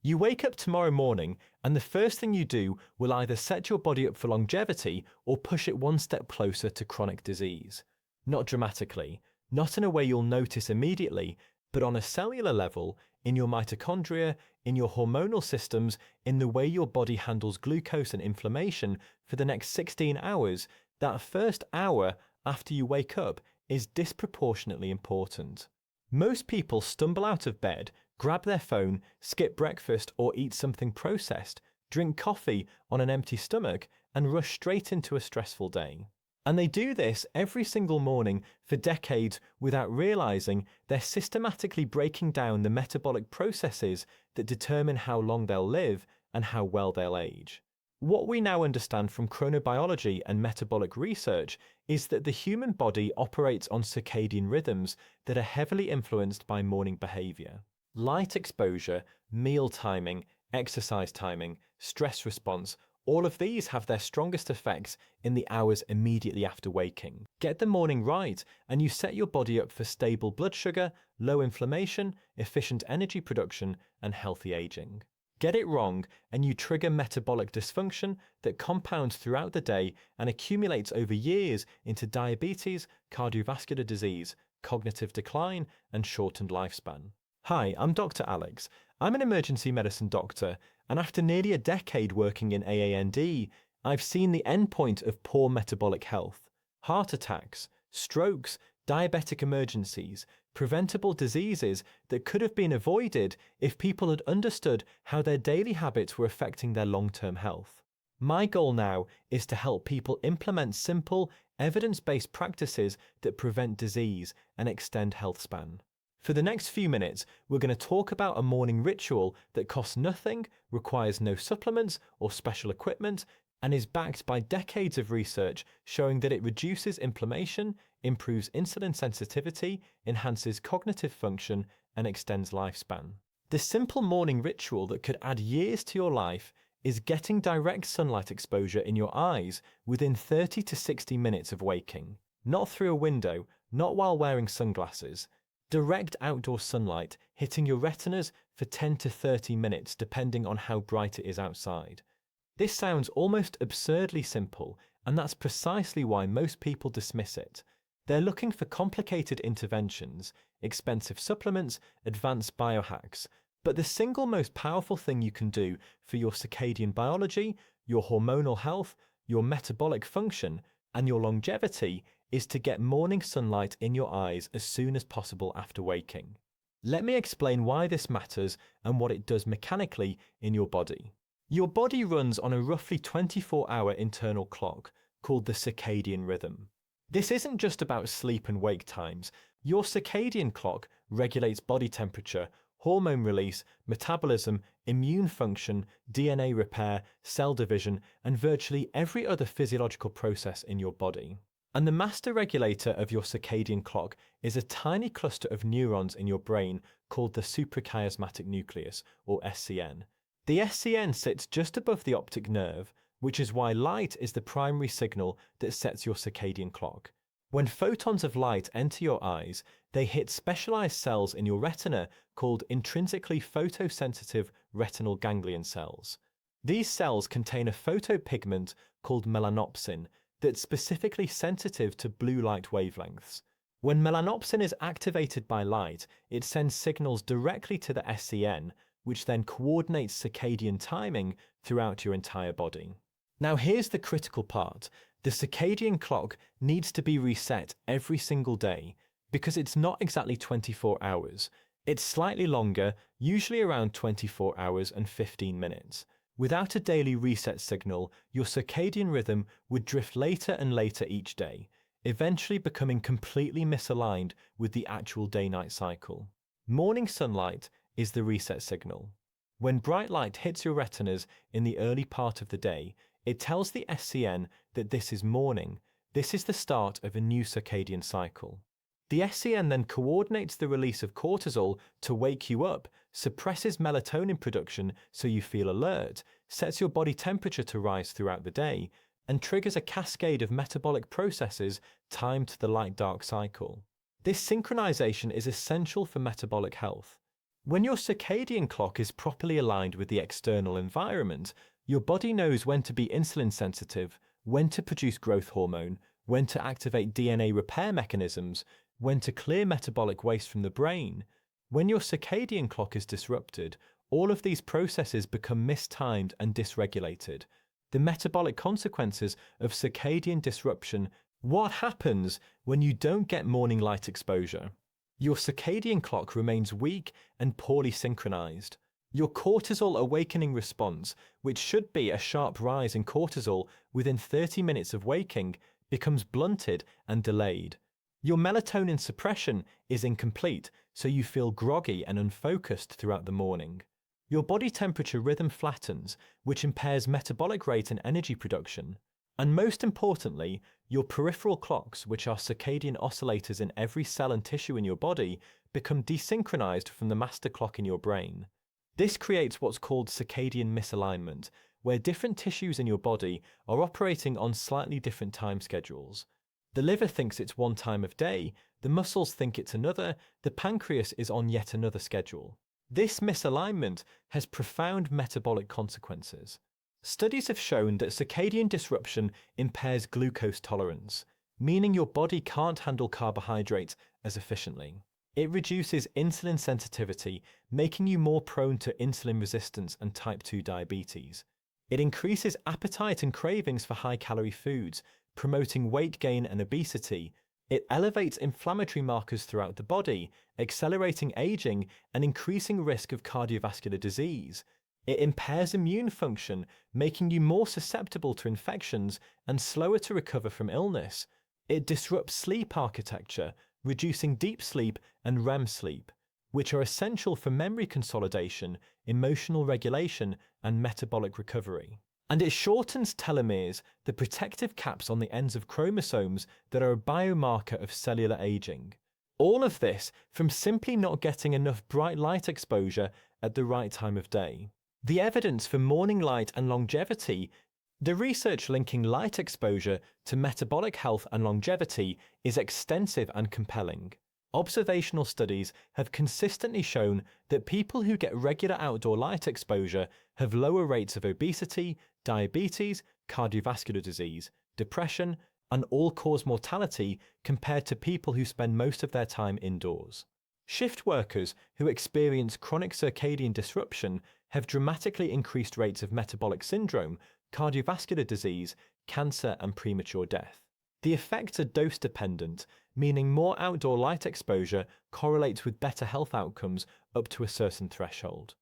You wake up tomorrow morning, and the first thing you do will either set your body up for longevity or push it one step closer to chronic disease. Not dramatically, not in a way you'll notice immediately, but on a cellular level, in your mitochondria, in your hormonal systems, in the way your body handles glucose and inflammation for the next 16 hours, that first hour after you wake up is disproportionately important. Most people stumble out of bed, grab their phone, skip breakfast or eat something processed, drink coffee on an empty stomach, and rush straight into a stressful day. And they do this every single morning for decades without realizing they're systematically breaking down the metabolic processes that determine how long they'll live and how well they'll age. What we now understand from chronobiology and metabolic research is that the human body operates on circadian rhythms that are heavily influenced by morning behavior. Light exposure, meal timing, exercise timing, stress response, all of these have their strongest effects in the hours immediately after waking. Get the morning right, and you set your body up for stable blood sugar, low inflammation, efficient energy production, and healthy aging. Get it wrong, and you trigger metabolic dysfunction that compounds throughout the day and accumulates over years into diabetes, cardiovascular disease, cognitive decline, and shortened lifespan. Hi, I'm Dr. Alex. I'm an emergency medicine doctor, and after nearly a decade working in AAND, I've seen the endpoint of poor metabolic health: heart attacks, strokes, diabetic emergencies, preventable diseases that could have been avoided if people had understood how their daily habits were affecting their long-term health. My goal now is to help people implement simple, evidence-based practices that prevent disease and extend health span. For the next few minutes, we're going to talk about a morning ritual that costs nothing, requires no supplements or special equipment, and is backed by decades of research showing that it reduces inflammation, improves insulin sensitivity, enhances cognitive function, and extends lifespan. The simple morning ritual that could add years to your life is getting direct sunlight exposure in your eyes within 30 to 60 minutes of waking. Not through a window, not while wearing sunglasses. Direct outdoor sunlight hitting your retinas for 10 to 30 minutes depending on how bright it is outside. This sounds almost absurdly simple, and that's precisely why most people dismiss it. They're looking for complicated interventions, expensive supplements, advanced biohacks, but the single most powerful thing you can do for your circadian biology, your hormonal health, your metabolic function, and your longevity is to get morning sunlight in your eyes as soon as possible after waking. Let me explain why this matters and what it does mechanically in your body. Your body runs on a roughly 24-hour internal clock called the circadian rhythm. This isn't just about sleep and wake times. Your circadian clock regulates body temperature, hormone release, metabolism, immune function, DNA repair, cell division, and virtually every other physiological process in your body. And the master regulator of your circadian clock is a tiny cluster of neurons in your brain called the suprachiasmatic nucleus, or SCN. The SCN sits just above the optic nerve, which is why light is the primary signal that sets your circadian clock. When photons of light enter your eyes, they hit specialized cells in your retina called intrinsically photosensitive retinal ganglion cells. These cells contain a photopigment called melanopsin that's specifically sensitive to blue light wavelengths. When melanopsin is activated by light, it sends signals directly to the SCN, which then coordinates circadian timing throughout your entire body. Now here's the critical part. The circadian clock needs to be reset every single day because it's not exactly 24 hours. It's slightly longer, usually around 24 hours and 15 minutes. Without a daily reset signal, your circadian rhythm would drift later and later each day, eventually becoming completely misaligned with the actual day-night cycle. Morning sunlight is the reset signal. When bright light hits your retinas in the early part of the day, it tells the SCN that this is morning. This is the start of a new circadian cycle. The SCN then coordinates the release of cortisol to wake you up, suppresses melatonin production so you feel alert, sets your body temperature to rise throughout the day, and triggers a cascade of metabolic processes timed to the light-dark cycle. This synchronization is essential for metabolic health. When your circadian clock is properly aligned with the external environment, your body knows when to be insulin sensitive, when to produce growth hormone, when to activate DNA repair mechanisms, when to clear metabolic waste from the brain. When your circadian clock is disrupted, all of these processes become mistimed and dysregulated. The metabolic consequences of circadian disruption. What happens when you don't get morning light exposure? Your circadian clock remains weak and poorly synchronized. Your cortisol awakening response, which should be a sharp rise in cortisol within 30 minutes of waking, becomes blunted and delayed. Your melatonin suppression is incomplete, so you feel groggy and unfocused throughout the morning. Your body temperature rhythm flattens, which impairs metabolic rate and energy production. And most importantly, your peripheral clocks, which are circadian oscillators in every cell and tissue in your body, become desynchronized from the master clock in your brain. This creates what's called circadian misalignment, where different tissues in your body are operating on slightly different time schedules. The liver thinks it's one time of day, the muscles think it's another, the pancreas is on yet another schedule. This misalignment has profound metabolic consequences. Studies have shown that circadian disruption impairs glucose tolerance, meaning your body can't handle carbohydrates as efficiently. It reduces insulin sensitivity, making you more prone to insulin resistance and type 2 diabetes. It increases appetite and cravings for high-calorie foods, promoting weight gain and obesity. It elevates inflammatory markers throughout the body, accelerating aging and increasing risk of cardiovascular disease. It impairs immune function, making you more susceptible to infections and slower to recover from illness. It disrupts sleep architecture, reducing deep sleep and REM sleep, which are essential for memory consolidation, emotional regulation, and metabolic recovery. And it shortens telomeres, the protective caps on the ends of chromosomes that are a biomarker of cellular aging. All of this from simply not getting enough bright light exposure at the right time of day. The evidence for morning light and longevity. The research linking light exposure to metabolic health and longevity is extensive and compelling. Observational studies have consistently shown that people who get regular outdoor light exposure have lower rates of obesity, diabetes, cardiovascular disease, depression, and all-cause mortality compared to people who spend most of their time indoors. Shift workers who experience chronic circadian disruption have dramatically increased rates of metabolic syndrome, cardiovascular disease, cancer, and premature death. The effects are dose-dependent, meaning more outdoor light exposure correlates with better health outcomes up to a certain threshold.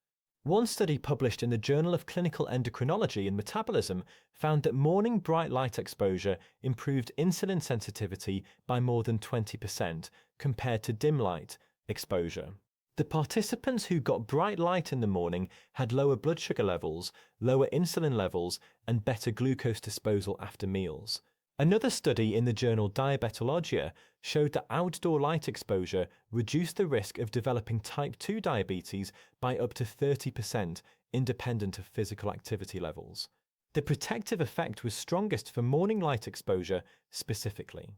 One study published in the Journal of Clinical Endocrinology and Metabolism found that morning bright light exposure improved insulin sensitivity by more than 20% compared to dim light exposure. The participants who got bright light in the morning had lower blood sugar levels, lower insulin levels, and better glucose disposal after meals. Another study in the journal Diabetologia showed that outdoor light exposure reduced the risk of developing type 2 diabetes by up to 30%, independent of physical activity levels. The protective effect was strongest for morning light exposure specifically.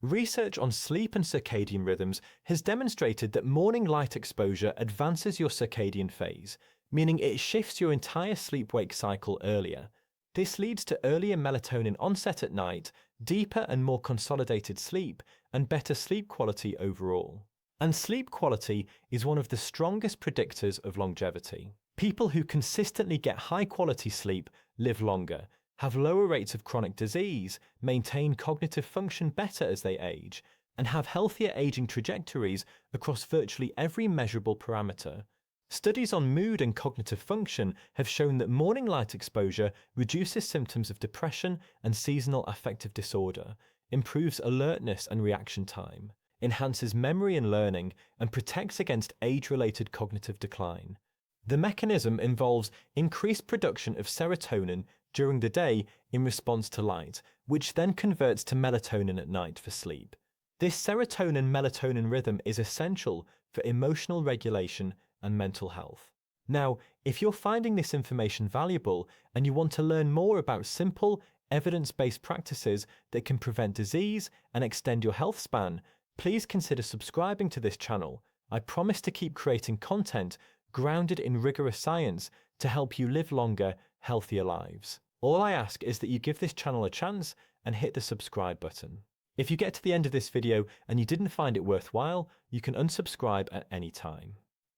Research on sleep and circadian rhythms has demonstrated that morning light exposure advances your circadian phase, meaning it shifts your entire sleep-wake cycle earlier. This leads to earlier melatonin onset at night, deeper and more consolidated sleep, and better sleep quality overall. And sleep quality is one of the strongest predictors of longevity. People who consistently get high-quality sleep live longer, have lower rates of chronic disease, maintain cognitive function better as they age, and have healthier aging trajectories across virtually every measurable parameter. Studies on mood and cognitive function have shown that morning light exposure reduces symptoms of depression and seasonal affective disorder, improves alertness and reaction time, enhances memory and learning, and protects against age-related cognitive decline. The mechanism involves increased production of serotonin during the day in response to light, which then converts to melatonin at night for sleep. This serotonin-melatonin rhythm is essential for emotional regulation and mental health. Now, if you're finding this information valuable and you want to learn more about simple, evidence-based practices that can prevent disease and extend your health span, please consider subscribing to this channel. I promise to keep creating content grounded in rigorous science to help you live longer, healthier lives. All I ask is that you give this channel a chance and hit the subscribe button. If you get to the end of this video and you didn't find it worthwhile, you can unsubscribe at any time.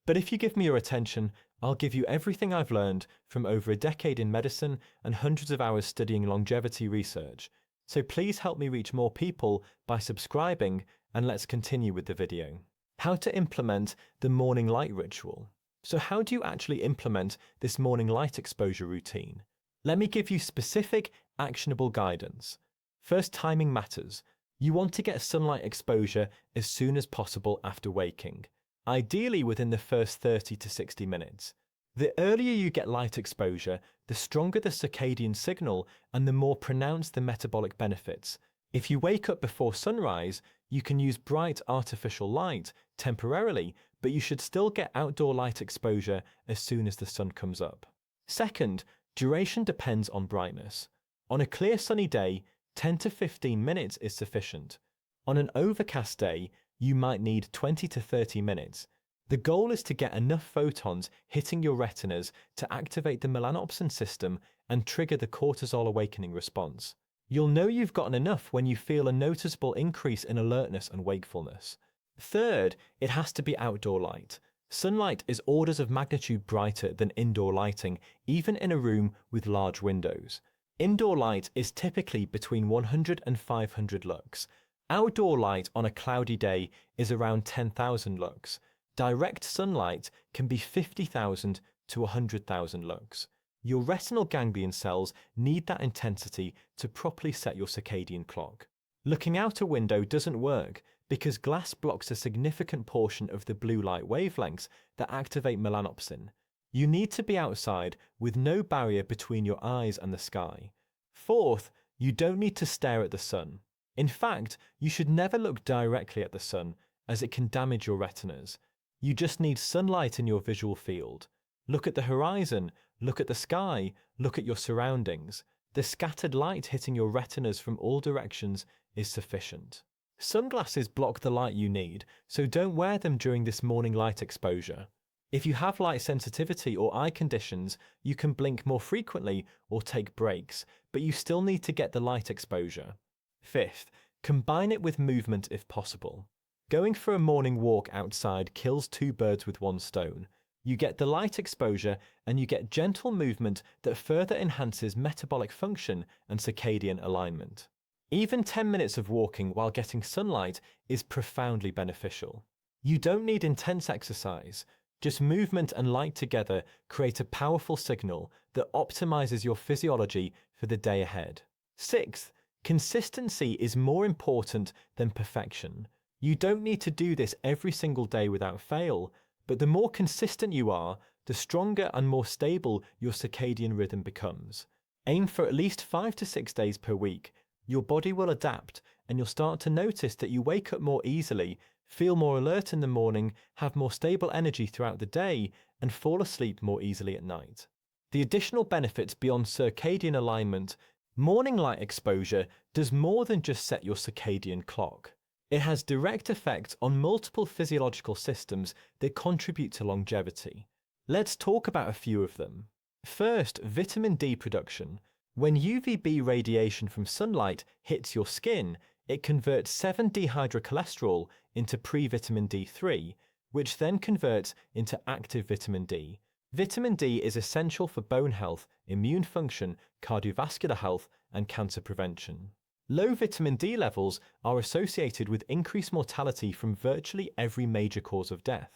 But if you give me your attention, I'll give you everything I've learned from over a decade in medicine and hundreds of hours studying longevity research. So please help me reach more people by subscribing, and let's continue with the video. How to implement the morning light ritual. So how do you actually implement this morning light exposure routine? Let me give you specific, actionable guidance. First, timing matters. You want to get sunlight exposure as soon as possible after waking, ideally within the first 30 to 60 minutes. The earlier you get light exposure, the stronger the circadian signal and the more pronounced the metabolic benefits. If you wake up before sunrise, you can use bright artificial light temporarily, but you should still get outdoor light exposure as soon as the sun comes up. Second, duration depends on brightness. On a clear sunny day, 10 to 15 minutes is sufficient. On an overcast day, you might need 20 to 30 minutes. The goal is to get enough photons hitting your retinas to activate the melanopsin system and trigger the cortisol awakening response. You'll know you've gotten enough when you feel a noticeable increase in alertness and wakefulness. Third, it has to be outdoor light. Sunlight is orders of magnitude brighter than indoor lighting, even in a room with large windows. Indoor light is typically between 100 and 500 lux. Outdoor light on a cloudy day is around 10,000 lux. Direct sunlight can be 50,000 to 100,000 lux. Your retinal ganglion cells need that intensity to properly set your circadian clock. Looking out a window doesn't work because glass blocks a significant portion of the blue light wavelengths that activate melanopsin. You need to be outside with no barrier between your eyes and the sky. Fourth, you don't need to stare at the sun. In fact, you should never look directly at the sun as it can damage your retinas. You just need sunlight in your visual field. Look at the horizon, look at the sky, look at your surroundings. The scattered light hitting your retinas from all directions is sufficient. Sunglasses block the light you need, so don't wear them during this morning light exposure. If you have light sensitivity or eye conditions, you can blink more frequently or take breaks, but you still need to get the light exposure. Fifth, combine it with movement if possible. Going for a morning walk outside kills two birds with one stone. You get the light exposure and you get gentle movement that further enhances metabolic function and circadian alignment. Even 10 minutes of walking while getting sunlight is profoundly beneficial. You don't need intense exercise. Just movement and light together create a powerful signal that optimizes your physiology for the day ahead. Sixth, consistency is more important than perfection. You don't need to do this every single day without fail, but the more consistent you are, the stronger and more stable your circadian rhythm becomes. Aim for at least 5 to 6 days per week. Your body will adapt and you'll start to notice that you wake up more easily, feel more alert in the morning, have more stable energy throughout the day, and fall asleep more easily at night. The additional benefits beyond circadian alignment, morning light exposure does more than just set your circadian clock. It has direct effects on multiple physiological systems that contribute to longevity. Let's talk about a few of them. First, vitamin D production. When UVB radiation from sunlight hits your skin, it converts 7-dehydrocholesterol into pre-vitamin D3, which then converts into active vitamin D. Vitamin D is essential for bone health, immune function, cardiovascular health, and cancer prevention. Low vitamin D levels are associated with increased mortality from virtually every major cause of death.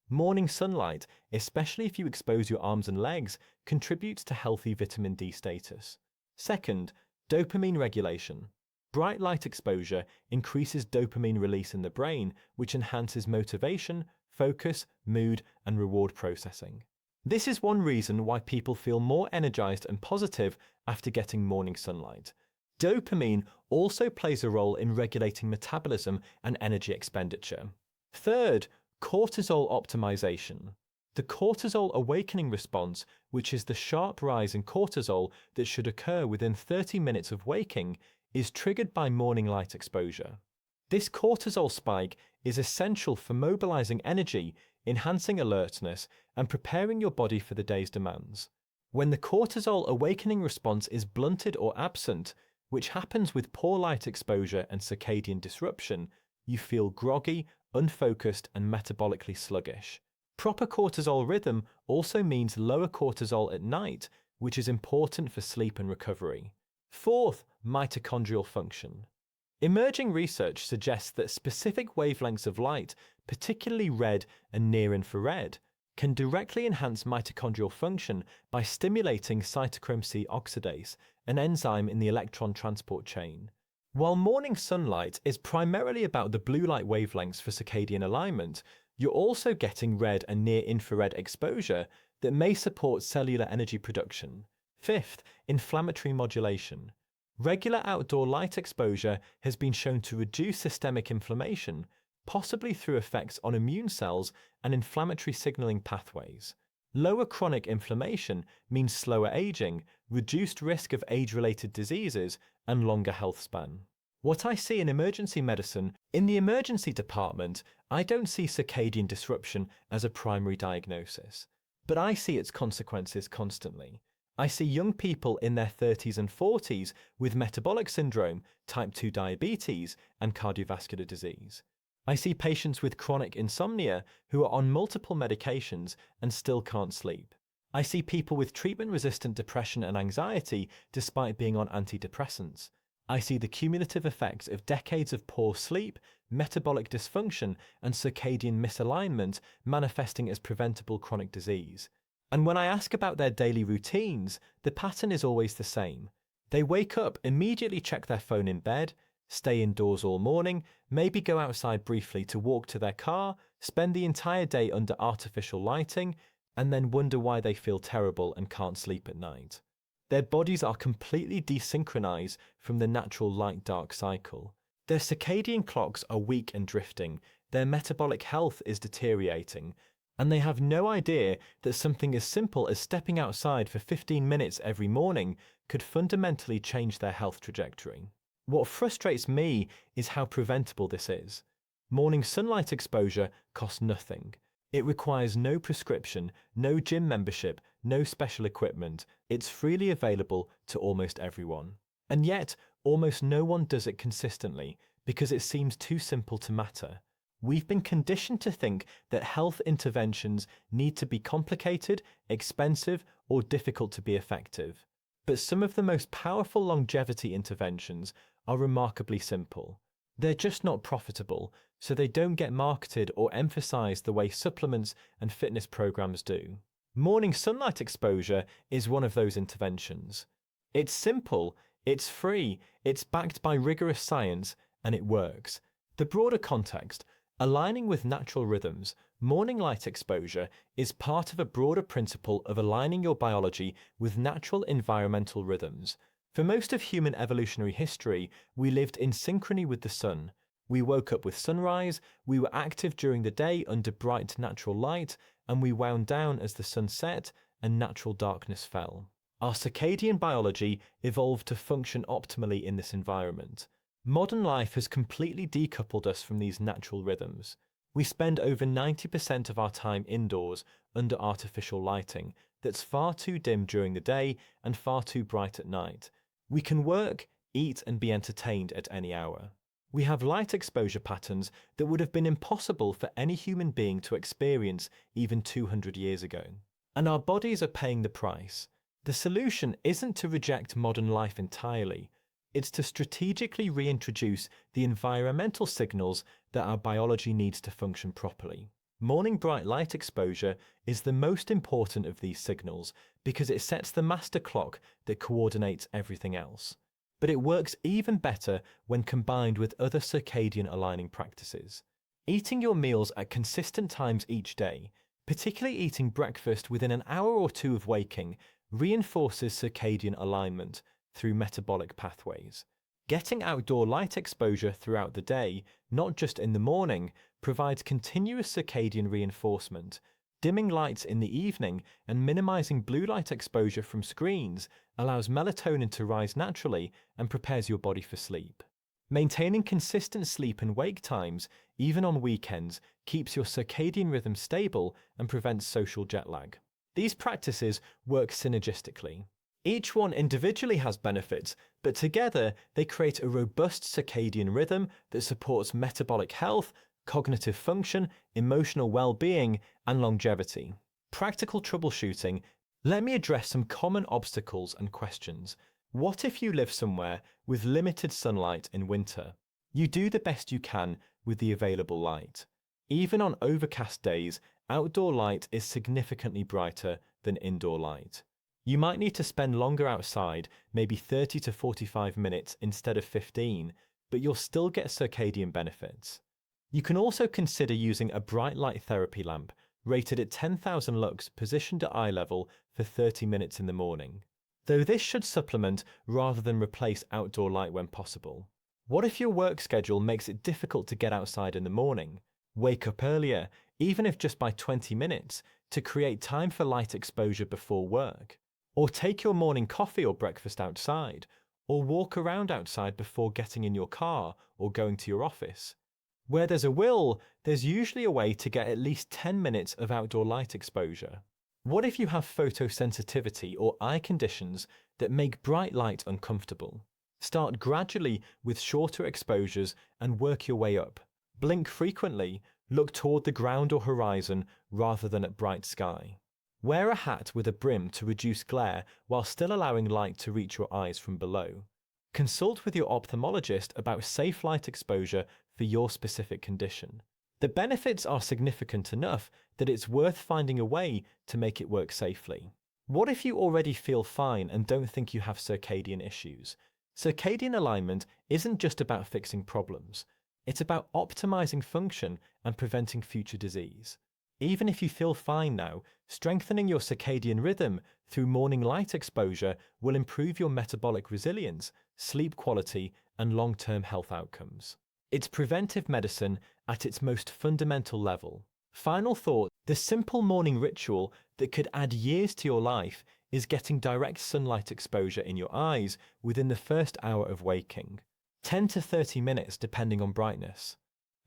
Morning sunlight, especially if you expose your arms and legs, contributes to healthy vitamin D status. Second, dopamine regulation. Bright light exposure increases dopamine release in the brain, which enhances motivation, focus, mood, and reward processing. This is one reason why people feel more energized and positive after getting morning sunlight. Dopamine also plays a role in regulating metabolism and energy expenditure. Third, cortisol optimization. The cortisol awakening response, which is the sharp rise in cortisol that should occur within 30 minutes of waking, is triggered by morning light exposure. This cortisol spike is essential for mobilizing energy, enhancing alertness, and preparing your body for the day's demands. When the cortisol awakening response is blunted or absent, which happens with poor light exposure and circadian disruption, you feel groggy, unfocused, and metabolically sluggish. Proper cortisol rhythm also means lower cortisol at night, which is important for sleep and recovery. Fourth, mitochondrial function. Emerging research suggests that specific wavelengths of light, particularly red and near-infrared, can directly enhance mitochondrial function by stimulating cytochrome C oxidase, an enzyme in the electron transport chain. While morning sunlight is primarily about the blue light wavelengths for circadian alignment, you're also getting red and near-infrared exposure that may support cellular energy production. Fifth, inflammatory modulation. Regular outdoor light exposure has been shown to reduce systemic inflammation, possibly through effects on immune cells and inflammatory signaling pathways. Lower chronic inflammation means slower aging, reduced risk of age-related diseases, and longer health span. What I see in emergency medicine, in the emergency department, I don't see circadian disruption as a primary diagnosis, but I see its consequences constantly. I see young people in their 30s and 40s with metabolic syndrome, type 2 diabetes, and cardiovascular disease. I see patients with chronic insomnia who are on multiple medications and still can't sleep. I see people with treatment-resistant depression and anxiety despite being on antidepressants. I see the cumulative effects of decades of poor sleep, metabolic dysfunction, and circadian misalignment manifesting as preventable chronic disease. And when I ask about their daily routines, the pattern is always the same. They wake up, immediately check their phone in bed, stay indoors all morning, maybe go outside briefly to walk to their car, spend the entire day under artificial lighting, and then wonder why they feel terrible and can't sleep at night. Their bodies are completely desynchronized from the natural light-dark cycle. Their circadian clocks are weak and drifting, their metabolic health is deteriorating, and they have no idea that something as simple as stepping outside for 15 minutes every morning could fundamentally change their health trajectory. What frustrates me is how preventable this is. Morning sunlight exposure costs nothing. It requires no prescription, no gym membership, no special equipment. It's freely available to almost everyone. And yet, almost no one does it consistently because it seems too simple to matter. We've been conditioned to think that health interventions need to be complicated, expensive, or difficult to be effective. But some of the most powerful longevity interventions are remarkably simple. They're just not profitable, so they don't get marketed or emphasized the way supplements and fitness programs do. Morning sunlight exposure is one of those interventions. It's simple, it's free, it's backed by rigorous science, and it works. The broader context: aligning with natural rhythms, morning light exposure is part of a broader principle of aligning your biology with natural environmental rhythms. For most of human evolutionary history, we lived in synchrony with the sun. We woke up with sunrise, we were active during the day under bright natural light, and we wound down as the sun set and natural darkness fell. Our circadian biology evolved to function optimally in this environment. Modern life has completely decoupled us from these natural rhythms. We spend over 90% of our time indoors under artificial lighting that's far too dim during the day and far too bright at night. We can work, eat, and be entertained at any hour. We have light exposure patterns that would have been impossible for any human being to experience even 200 years ago. And our bodies are paying the price. The solution isn't to reject modern life entirely. It's to strategically reintroduce the environmental signals that our biology needs to function properly. Morning bright light exposure is the most important of these signals because it sets the master clock that coordinates everything else. But it works even better when combined with other circadian aligning practices. Eating your meals at consistent times each day, particularly eating breakfast within an hour or two of waking, reinforces circadian alignment through metabolic pathways. Getting outdoor light exposure throughout the day, not just in the morning, provides continuous circadian reinforcement. Dimming lights in the evening and minimizing blue light exposure from screens allows melatonin to rise naturally and prepares your body for sleep. Maintaining consistent sleep and wake times, even on weekends, keeps your circadian rhythm stable and prevents social jet lag. These practices work synergistically. Each one individually has benefits, but together they create a robust circadian rhythm that supports metabolic health, cognitive function, emotional well-being, and longevity. Practical troubleshooting. Let me address some common obstacles and questions. What if you live somewhere with limited sunlight in winter? You do the best you can with the available light. Even on overcast days, outdoor light is significantly brighter than indoor light. You might need to spend longer outside, maybe 30 to 45 minutes instead of 15, but you'll still get circadian benefits. You can also consider using a bright light therapy lamp rated at 10,000 lux positioned at eye level for 30 minutes in the morning, though this should supplement rather than replace outdoor light when possible. What if your work schedule makes it difficult to get outside in the morning? Wake up earlier, even if just by 20 minutes, to create time for light exposure before work. Or take your morning coffee or breakfast outside, or walk around outside before getting in your car or going to your office. Where there's a will, there's usually a way to get at least 10 minutes of outdoor light exposure. What if you have photosensitivity or eye conditions that make bright light uncomfortable? Start gradually with shorter exposures and work your way up. Blink frequently, look toward the ground or horizon rather than at bright sky. Wear a hat with a brim to reduce glare while still allowing light to reach your eyes from below. Consult with your ophthalmologist about safe light exposure for your specific condition. The benefits are significant enough that it's worth finding a way to make it work safely. What if you already feel fine and don't think you have circadian issues? Circadian alignment isn't just about fixing problems. It's about optimizing function and preventing future disease. Even if you feel fine now, strengthening your circadian rhythm through morning light exposure will improve your metabolic resilience, sleep quality, and long-term health outcomes. It's preventive medicine at its most fundamental level. Final thought, the simple morning ritual that could add years to your life is getting direct sunlight exposure in your eyes within the first hour of waking. 10 to 30 minutes depending on brightness.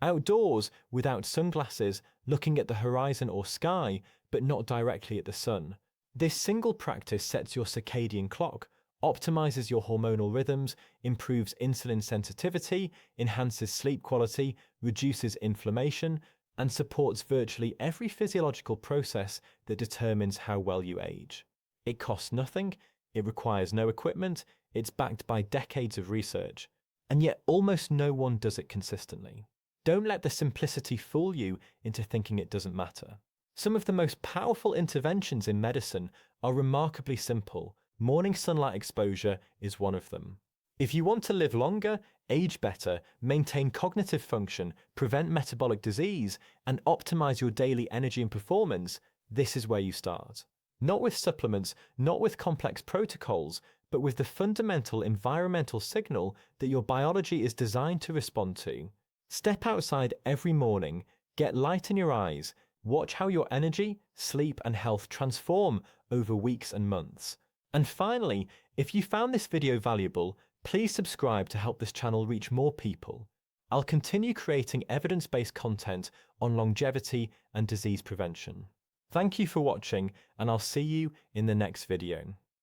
Outdoors, without sunglasses, looking at the horizon or sky, but not directly at the sun. This single practice sets your circadian clock, optimizes your hormonal rhythms, improves insulin sensitivity, enhances sleep quality, reduces inflammation, and supports virtually every physiological process that determines how well you age. It costs nothing, it requires no equipment, it's backed by decades of research, and yet almost no one does it consistently. Don't let the simplicity fool you into thinking it doesn't matter. Some of the most powerful interventions in medicine are remarkably simple. Morning sunlight exposure is one of them. If you want to live longer, age better, maintain cognitive function, prevent metabolic disease, and optimize your daily energy and performance, this is where you start. Not with supplements, not with complex protocols, but with the fundamental environmental signal that your biology is designed to respond to. Step outside every morning, get light in your eyes, watch how your energy, sleep, and health transform over weeks and months. And finally, if you found this video valuable, please subscribe to help this channel reach more people. I'll continue creating evidence-based content on longevity and disease prevention. Thank you for watching, and I'll see you in the next video.